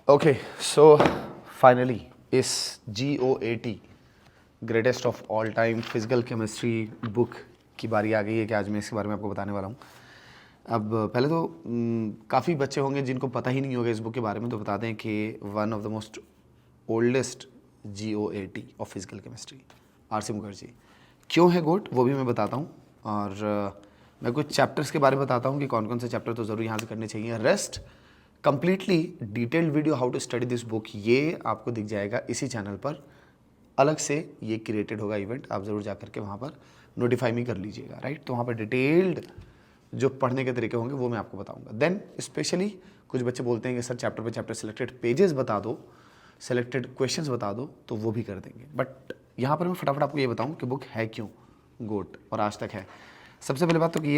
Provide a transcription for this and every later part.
Okay, so finally इस GOAT greatest of all time physical chemistry book की बारी आ गई है कि आज मैं इसके बारे में आपको बताने वाला हूँ। अब पहले तो काफ़ी बच्चे होंगे जिनको पता ही नहीं होगा इस बुक के बारे में, तो बता दें कि one of the most oldest GOAT of physical chemistry RC Mukherjee. क्यों है गोट वो भी मैं बताता हूँ, और मैं कुछ चैप्टर्स के बारे में बताता हूँ कि कौन कौन से चैप्टर तो ज़रूर यहाँ से करने चाहिए। Rest completely detailed video how to study this book ये आपको दिख जाएगा इसी चैनल पर। अलग से ये क्रिएटेड होगा इवेंट, आप ज़रूर जा करके वहाँ पर नोटिफाई भी कर लीजिएगा, राइट। तो वहाँ पर डिटेल्ड जो पढ़ने के तरीके होंगे वो मैं आपको बताऊँगा। देन स्पेशली कुछ बच्चे बोलते हैं कि सर चैप्टर पे चैप्टर सिलेक्टेड पेजेस बता दो, सेलेक्टेड क्वेश्चंस बता दो, तो वो भी कर देंगे। बट यहाँ पर मैं फटाफट आपको ये बताऊँ कि बुक है क्यों गोट और आज तक है। सबसे पहले बात तो कि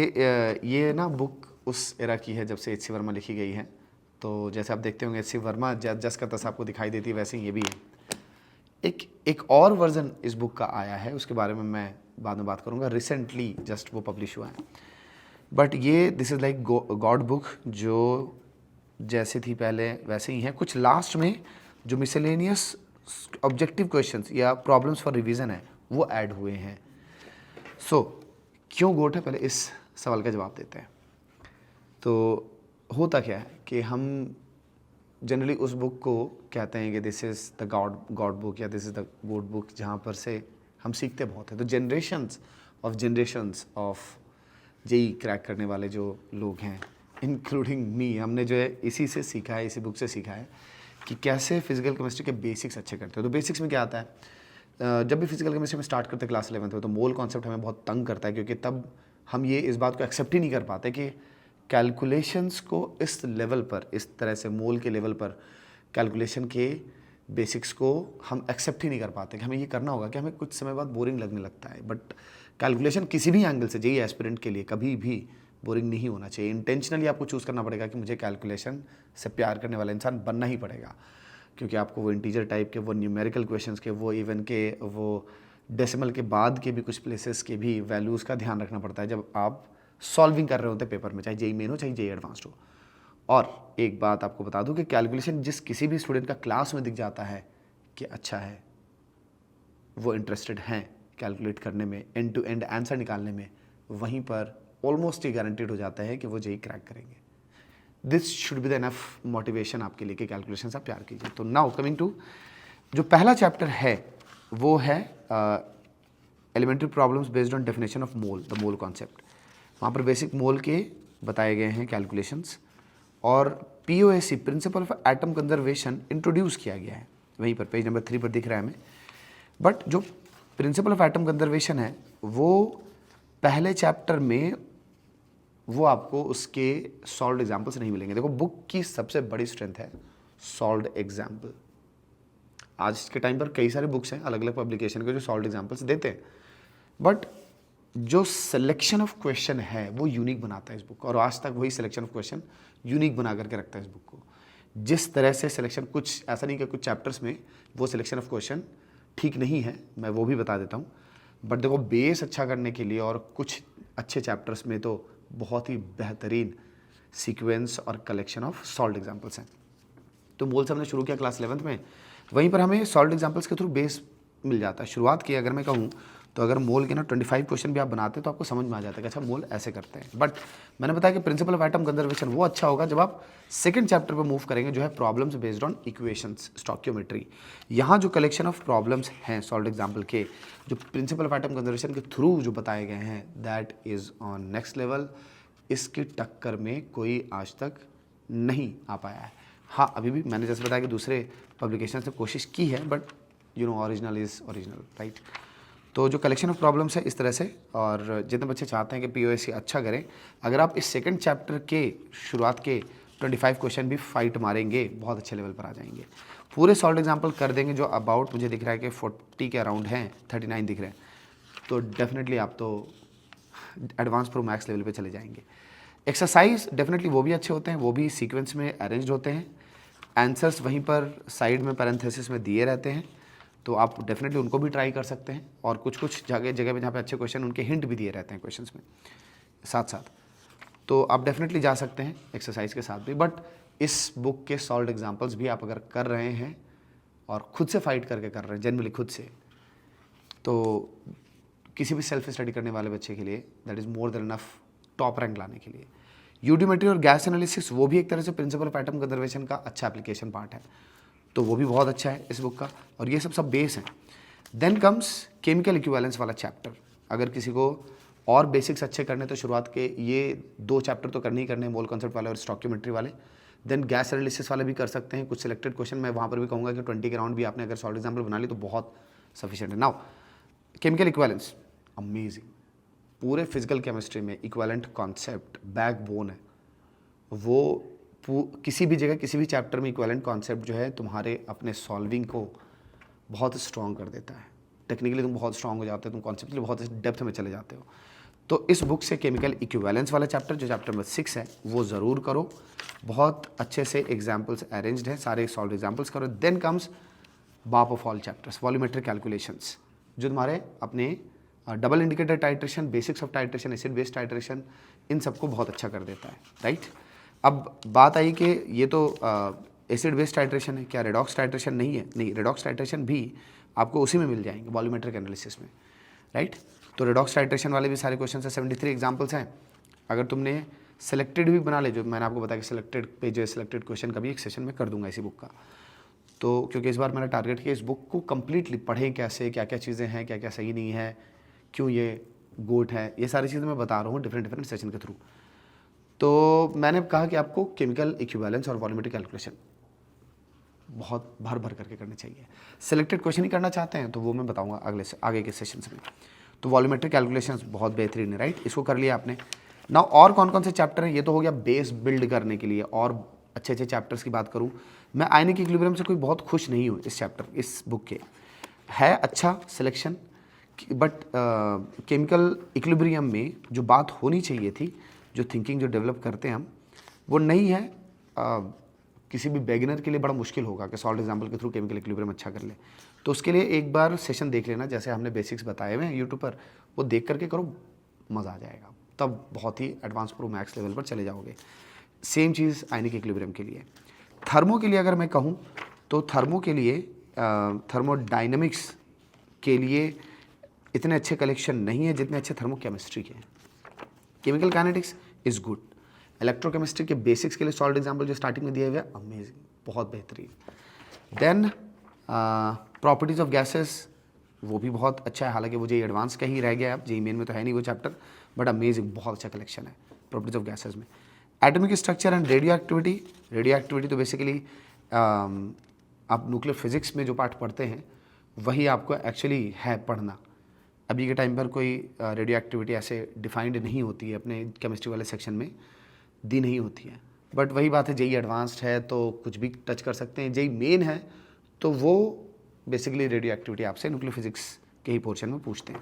ये ना बुक उस एरा की है जब से H.C. वर्मा लिखी गई है। तो जैसे आप देखते होंगे H.C. वर्मा जस का तस आपको दिखाई देती है, वैसे ही ये भी है। एक और वर्जन इस बुक का आया है, उसके बारे में मैं बाद में बात करूँगा। रिसेंटली जस्ट वो पब्लिश हुआ है। बट ये this is like God book, जो जैसे थी पहले वैसे ही है। कुछ लास्ट में जो मिसलेनियस ऑब्जेक्टिव क्वेश्चंस या प्रॉब्लम्स फॉर रिवीजन है वो ऐड हुए हैं। सो क्यों गोट है, पहले इस सवाल का जवाब देते हैं। तो होता क्या है कि हम जनरली उस बुक को कहते हैं कि this is the God book या दिस इज़ द गोड बुक, जहाँ पर से हम सीखते बहुत हैं। तो जनरेशन्स ऑफ जेई क्रैक करने वाले जो लोग हैं, इंक्लूडिंग मी, हमने जो है इसी से सीखा है, इसी बुक से सीखा है कि कैसे फिजिकल केमिस्ट्री के बेसिक्स अच्छे करते हो। तो बेसिक्स में क्या आता है, जब भी फिजिकल केमिस्ट्री में स्टार्ट करते हैं क्लास 11th में, तो मोल कॉन्सेप्ट हमें बहुत तंग करता है, क्योंकि तब हम ये इस बात को एक्सेप्ट ही नहीं कर पाते कि कैलकुलेशंस को इस लेवल पर, इस तरह से मोल के लेवल पर कैलकुलेशन के बेसिक्स को हम एक्सेप्ट ही नहीं कर पाते कि हमें ये करना होगा, कि हमें कुछ समय बाद बोरिंग लगने लगता है। बट कैलकुलेशन किसी भी एंगल से जेईई एस्पिरेंट के लिए कभी भी बोरिंग नहीं होना चाहिए। इंटेंशनली आपको चूज़ करना पड़ेगा कि मुझे कैलकुलेशन से प्यार करने वाला इंसान बनना ही पड़ेगा, क्योंकि आपको वो इंटीजर टाइप के, वो न्यूमेरिकल क्वेश्चंस के, वो इवन के, वो डेसिमल के बाद के भी कुछ प्लेसेस के भी वैल्यूज़ का ध्यान रखना पड़ता है जब आप सॉल्विंग कर रहे होते हैं पेपर में, चाहे जेईई मेन हो चाहे जेईई एडवांस्ड हो। और एक बात आपको बता दूं कि कैलकुलेशन जिस किसी भी स्टूडेंट का क्लास में दिख जाता है कि अच्छा है, वो इंटरेस्टेड हैं कैलकुलेट करने में, एंड टू एंड आंसर निकालने में, वहीं पर ऑलमोस्ट ये गारंटेड हो जाता है कि वो जेईई क्रैक करेंगे। This should be the enough motivation आपके लिए कि कैलकुलेशन से आप प्यार कीजिए। तो नाउ कमिंग टू जो पहला चैप्टर है वो है elementary problems based on definition of mole, the mole concept. वहाँ पर बेसिक मोल के बताए गए हैं कैलकुलेशंस, और POAC principal of atom conservation introduce किया गया है, वहीं पर पेज नंबर 3 पर दिख रहा है हमें। बट जो प्रिंसिपल ऑफ एटम कंजर्वेशन है वो पहले चैप्टर में, वो आपको उसके सॉल्व्ड एग्जाम्पल्स नहीं मिलेंगे। देखो बुक की सबसे बड़ी स्ट्रेंथ है सॉल्व्ड एग्जाम्पल। आज के टाइम पर कई सारे बुक्स हैं अलग अलग पब्लिकेशन के जो सॉल्व्ड एग्जाम्पल्स देते हैं, बट जो सिलेक्शन ऑफ क्वेश्चन है वो यूनिक बनाता है इस बुक को, और आज तक वही सिलेक्शन ऑफ क्वेश्चन यूनिक बना करके रखता है इस बुक को। जिस तरह से सिलेक्शन, कुछ ऐसा नहीं कि कुछ चैप्टर्स में वो सिलेक्शन ऑफ क्वेश्चन ठीक नहीं है, मैं वो भी बता देता हूँ। बट देखो बेस अच्छा करने के लिए और कुछ अच्छे चैप्टर्स में तो बहुत ही बेहतरीन सीक्वेंस और कलेक्शन ऑफ सॉल्व्ड एग्जाम्पल्स हैं। तो मोल से हमने शुरू किया क्लास 11th में, वहीं पर हमें सॉल्व्ड एग्जाम्पल्स के थ्रू बेस मिल जाता है। शुरुआत की अगर मैं कहूँ तो अगर मोल के ना 25 क्वेश्चन भी आप बनाते हैं तो आपको समझ में आ जाता है कि अच्छा मोल ऐसे करते हैं। बट मैंने बताया कि प्रिंसिपल ऑफ एटम कंजर्वेशन वो अच्छा होगा जब आप सेकंड चैप्टर पर मूव करेंगे, जो है problems based on equations, stoichiometry. यहाँ जो कलेक्शन ऑफ प्रॉब्लम्स हैं सॉल्व्ड एग्जाम्पल के, जो प्रिंसिपल ऑफ एटम कंजर्वेशन के थ्रू जो बताए गए हैं, that is on next level. इसकी टक्कर में कोई आज तक नहीं आ पाया है। हाँ, अभी भी मैंने जैसे बताया कि दूसरे पब्लिकेशन से कोशिश की है, but you know original is original, right. तो जो कलेक्शन ऑफ प्रॉब्लम्स है इस तरह से, और जितने बच्चे चाहते हैं कि POAC अच्छा करें, अगर आप इस सेकंड चैप्टर के शुरुआत के 25 क्वेश्चन भी फाइट मारेंगे, बहुत अच्छे लेवल पर आ जाएंगे। पूरे सॉल्व एग्जाम्पल कर देंगे, जो अबाउट मुझे दिख रहा है कि 40 के अराउंड हैं, 39 दिख रहे हैं, तो डेफिनेटली आप तो एडवांस प्रो मैक्स लेवल पे चले जाएंगे। एक्सरसाइज डेफिनेटली वो भी अच्छे होते हैं, वो भी सीक्वेंस में अरेंज्ड होते हैं, आंसर्स वहीं पर साइड में पैरेंथेसिस में दिए रहते हैं, तो आप डेफिनेटली उनको भी ट्राई कर सकते हैं। और कुछ कुछ जगह पे जहाँ पे अच्छे क्वेश्चन, उनके हिंट भी दिए रहते हैं क्वेश्चंस में साथ साथ, तो आप डेफिनेटली जा सकते हैं एक्सरसाइज के साथ भी। बट इस बुक के सॉल्व्ड एग्जाम्पल्स भी आप अगर कर रहे हैं और खुद से फाइट करके कर रहे हैं, जनरली खुद से, तो किसी भी सेल्फ स्टडी करने वाले बच्चे के लिए that is more than enough top rank लाने के लिए। यूडीमेट्री और गैस एनालिसिस वो भी एक तरह से प्रिंसिपल ऑफ एटम कंजर्वेशन का अच्छा एप्लीकेशन पार्ट है, तो वो भी बहुत अच्छा है इस बुक का, और ये सब बेस हैं। देन कम्स केमिकल इक्विवेलेंस वाला चैप्टर। अगर किसी को और बेसिक्स अच्छे करने तो शुरुआत के ये 2 चैप्टर तो करने ही करने हैं, मोल कॉन्सेप्ट वाले और स्टॉकियोमेट्री वाले। देन गैस एनालिसिस वाले भी कर सकते हैं, कुछ सिलेक्टेड क्वेश्चन मैं वहाँ पर भी कहूँगा कि 20 के राउंड भी आपने अगर सॉल्व एग्जाम्पल बना ली तो बहुत सफिशिएंट है। नाउ केमिकल इक्विवेलेंस अमेजिंग, पूरे फिजिकल केमिस्ट्री में इक्विवेलेंट कॉन्सेप्ट बैकबोन है। वो किसी भी जगह किसी भी चैप्टर में इक्विवेलेंट कॉन्सेप्ट जो है तुम्हारे अपने सॉल्विंग को बहुत स्ट्रॉन्ग कर देता है। टेक्निकली तुम बहुत स्ट्रॉन्ग हो जाते हो, तुम कॉन्सेप्टली बहुत डेप्थ में चले जाते हो। तो इस बुक से केमिकल इक्विवेलेंस वाला चैप्टर जो चैप्टर नंबर 6 है वो ज़रूर करो, बहुत अच्छे से एग्जाम्पल्स अरेंज्ड हैं, सारे सॉल्व एग्जाम्पल्स करो। देन कम्स बाप of all chapters, volumetric calculations, जो तुम्हारे अपने double indicator titration, basics of titration, acid based titration, इन सबको बहुत अच्छा कर देता है, राइट। अब बात आई कि ये तो एसिड बेस्ड टाइट्रेशन है, क्या रेडॉक्स टाइट्रेशन नहीं है? नहीं, रेडॉक्स टाइट्रेशन भी आपको उसी में मिल जाएंगे, वॉल्यूमेट्रिक एनालिसिस में, राइट। तो रेडॉक्स टाइट्रेशन वाले भी सारे क्वेश्चन है, 73 एग्जाम्पल्स हैं। अगर तुमने सेलेक्टेड भी बना ले, जो मैंने आपको बताया कि सेलेक्टेड पेज है, सेलेक्टेड क्वेश्चन का भी एक सेशन में कर दूंगा इसी बुक का। तो क्योंकि इस बार मैंने टारगेट किया इस बुक को कंप्लीटली पढ़ें, कैसे, क्या क्या चीज़ें हैं, क्या क्या सही नहीं है, क्यों ये गोट है, ये सारी चीज़ें मैं बता रहा हूँ डिफरेंट सेशन के थ्रू। तो मैंने कहा कि आपको केमिकल इक्विवेलेंस और वॉल्यूमेट्रिक कैलकुलेशन बहुत भर भर करके करने चाहिए। सिलेक्टेड क्वेश्चन ही करना चाहते हैं तो वो मैं बताऊंगा आगे के सेशंस में। तो वॉल्यूमेट्रिक कैलकुलेशंस बहुत बेहतरीन है, राइट, इसको कर लिया आपने। नाउ और कौन कौन से चैप्टर हैं? ये तो हो गया बेस बिल्ड करने के लिए। और अच्छे अच्छे चैप्टर्स की बात करूँ, मैं आयनिक इक्विलिब्रियम से कोई बहुत खुश नहीं हूँ इस चैप्टर, इस बुक के है अच्छा सिलेक्शन, बट केमिकल इक्विलिब्रियम में जो बात होनी चाहिए थी, जो थिंकिंग जो डेवलप करते हैं हम, वो नहीं है। किसी भी बिगिनर के लिए बड़ा मुश्किल होगा कि सॉल्व एग्जाम्पल के थ्रू केमिकल इक्विलिब्रियम अच्छा कर ले। तो उसके लिए एक बार सेशन देख लेना, जैसे हमने बेसिक्स बताए हुए हैं यूट्यूब पर, वो देख करके करो, मज़ा आ जाएगा, तब बहुत ही एडवांस प्रो मैक्स लेवल पर चले जाओगे। सेम चीज़ आयनिक इक्विलिब्रियम के लिए। थर्मो के लिए अगर मैं कहूँ तो थर्मो के लिए थर्मोडाइनमिक्स के लिए इतने अच्छे कलेक्शन नहीं है जितने अच्छे थर्मो केमिस्ट्री के हैं। Chemical kinetics is good, electrochemistry के बेसिक्स के लिए सॉल्व एग्जाम्पल जो स्टार्टिंग में दिए हुए हैं अमेजिंग, बहुत बेहतरीन। देन प्रॉपर्टीज़ ऑफ गैसेस, वो भी बहुत अच्छा है, हालांकि वो जेई एडवांस का ही रह गया है, अब जेई मेन में तो है नहीं वो चैप्टर, बट अमेजिंग, बहुत अच्छा कलेक्शन है प्रॉपर्टीज़ ऑफ गैसेस में। Atomic structure and radio activity, radio activity तो बेसिकली आप न्यूक्लियर फिजिक्स में जो पार्ट पढ़ते हैं वही आपको एक्चुअली है पढ़ना। अभी के टाइम पर कोई रेडियो एक्टिविटी ऐसे डिफाइंड नहीं होती है, अपने केमिस्ट्री वाले सेक्शन में दी नहीं होती है, बट वही बात है, जेई एडवांस्ड है तो कुछ भी टच कर सकते हैं, जेई मेन है तो वो बेसिकली रेडियो एक्टिविटी आपसे न्यूक्लियर फिजिक्स के ही पोर्शन में पूछते हैं,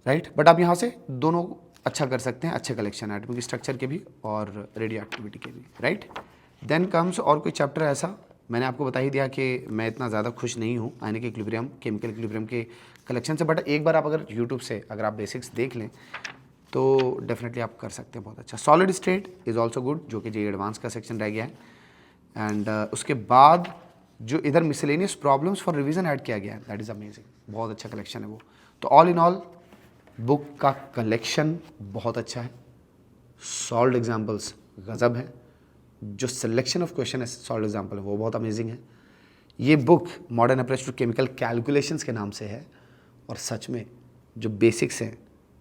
राइट। बट आप यहाँ से दोनों अच्छा कर सकते हैं, अच्छे कलेक्शन है एटॉमिक स्ट्रक्चर के भी और रेडियो एक्टिविटी के भी, राइट। देन कम्स और कोई चैप्टर ऐसा, मैंने आपको बता ही दिया कि मैं इतना ज़्यादा खुश नहीं हूँ आयनिक इक्विलिब्रियम, केमिकल इक्विलिब्रियम के कलेक्शन से, बट एक बार आप अगर यूट्यूब से अगर आप बेसिक्स देख लें तो डेफिनेटली आप कर सकते हैं बहुत अच्छा। Solid state is also good, जो कि जेई एडवांस का सेक्शन रह गया है। एंड उसके बाद जो इधर miscellaneous problems for revision add किया गया है, दैट इज़ अमेजिंग, बहुत अच्छा कलेक्शन है वो। तो ऑल इन ऑल बुक का कलेक्शन बहुत अच्छा है, सॉल्व एग्जाम्पल्स गज़ब है, जो सिलेक्शन ऑफ क्वेश्चन है सॉल्व एग्जाम्पल है वो बहुत अमेजिंग है। ये book modern approach to chemical calculations के नाम से है, और सच में जो बेसिक्स हैं,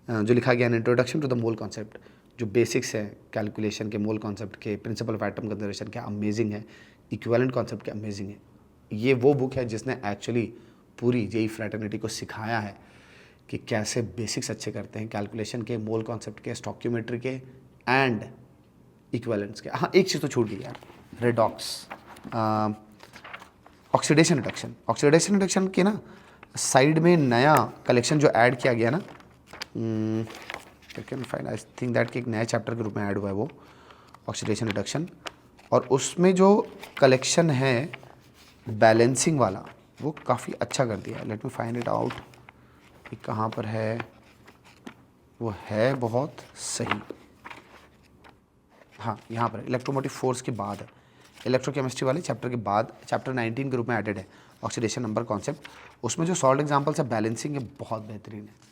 जो लिखा गया है introduction to the mole concept, जो बेसिक्स है कैलकुलेशन के, मोल कॉन्सेप्ट के, प्रिंसिपल ऑफ एटम कंजर्वेशन के, अमेजिंग है, इक्विवेलेंट कॉन्सेप्ट के अमेजिंग है। ये वो बुक है जिसने एक्चुअली पूरी जेई फ्रेटर्निटी को सिखाया है कि कैसे बेसिक्स अच्छे करते हैं कैलकुलेशन के, मोल कॉन्सेप्ट के, स्टॉकियोमेट्री के एंड इक्विवेलेंट्स के। हाँ, एक चीज़ तो छूट गई यार, redox, oxidation reduction. Oxidation reduction के ना साइड में नया कलेक्शन जो ऐड किया गया ना, आई थिंक दैट कि एक नया चैप्टर के रूप में ऐड हुआ है वो ऑक्सीडेशन रिडक्शन, और उसमें जो कलेक्शन है बैलेंसिंग वाला वो काफ़ी अच्छा कर दिया है। Let me find it out कि कहाँ पर है, वो है बहुत सही। हाँ यहाँ पर इलेक्ट्रोमोटिव फोर्स के बाद है, इलेक्ट्रोकेमिस्ट्री वाले चैप्टर के बाद चैप्टर 19 के रूप में एडेड है ऑक्सीडेशन नंबर कॉन्सेप्ट। उसमें जो सॉल्व एग्जाम्पल्स है बैलेंसिंग है बहुत बेहतरीन है।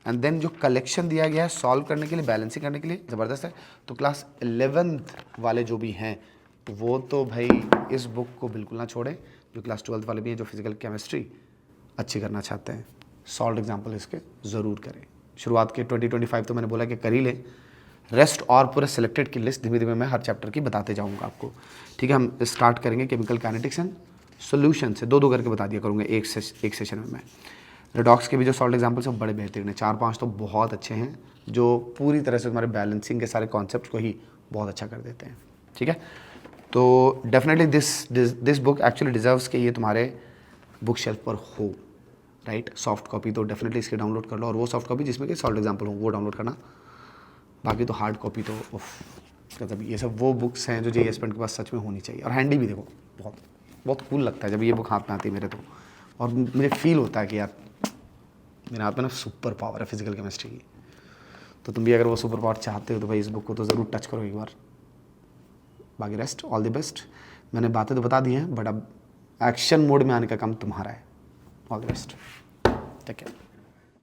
एंड देन जो कलेक्शन दिया गया है सॉल्व करने के लिए, बैलेंसिंग करने के लिए ज़बरदस्त है। तो क्लास 11th वाले जो भी हैं तो वो तो भाई इस बुक को बिल्कुल ना छोड़ें। जो क्लास 12th वाले भी हैं जो फिजिकल केमिस्ट्री अच्छी करना चाहते हैं, सॉल्व एग्जाम्पल इसके ज़रूर करें। शुरुआत के 2025 तो मैंने बोला कि कर ही लें, रेस्ट और पूरे सिलेक्टेड की लिस्ट धीमे धीमे मैं हर चैप्टर की बताते जाऊंगा आपको। ठीक है, हम स्टार्ट करेंगे केमिकल काइनेटिक्स एंड सॉल्यूशन से, दो करके बता दिया करूँगा एक सेशन में मैं। रेडॉक्स के भी जो सॉल्ट एग्जाम्पल्स हैं बड़े बेहतरीन हैं, 4-5 तो बहुत अच्छे हैं जो पूरी तरह से तुम्हारे बैलेंसिंग के सारे कॉन्सेप्ट को ही बहुत अच्छा कर देते हैं। ठीक है, तो definitely this book actually deserves कि ये तुम्हारे बुक शेल्फ पर हो, राइट। सॉफ्ट कॉपी तो डेफिनेटली इसकी डाउनलोड कर लो, और वो सॉफ्ट कॉपी जिसमें कि सॉल्ट एग्जाम्पल हो वो डाउनलोड करना। बाकी तो हार्ड कॉपी तो मतलब ये सब वो बुक्स हैं जो जे एस्पेंट के पास सच में होनी चाहिए। और हैंडी भी देखो, बहुत बहुत कूल लगता है जब ये बुक हाथ में आती है मेरे तो, और मुझे फील होता है कि यार मेरे हाथ में ना सुपर पावर है फिजिकल केमिस्ट्री की। तो तुम भी अगर वो सुपर पावर चाहते हो तो भाई इस बुक को तो ज़रूर टच करो एक बार। बाकी रेस्ट ऑल द बेस्ट। मैंने बातें तो बता दी हैं बट अब एक्शन मोड में आने का काम तुम्हारा है। All the best, take care.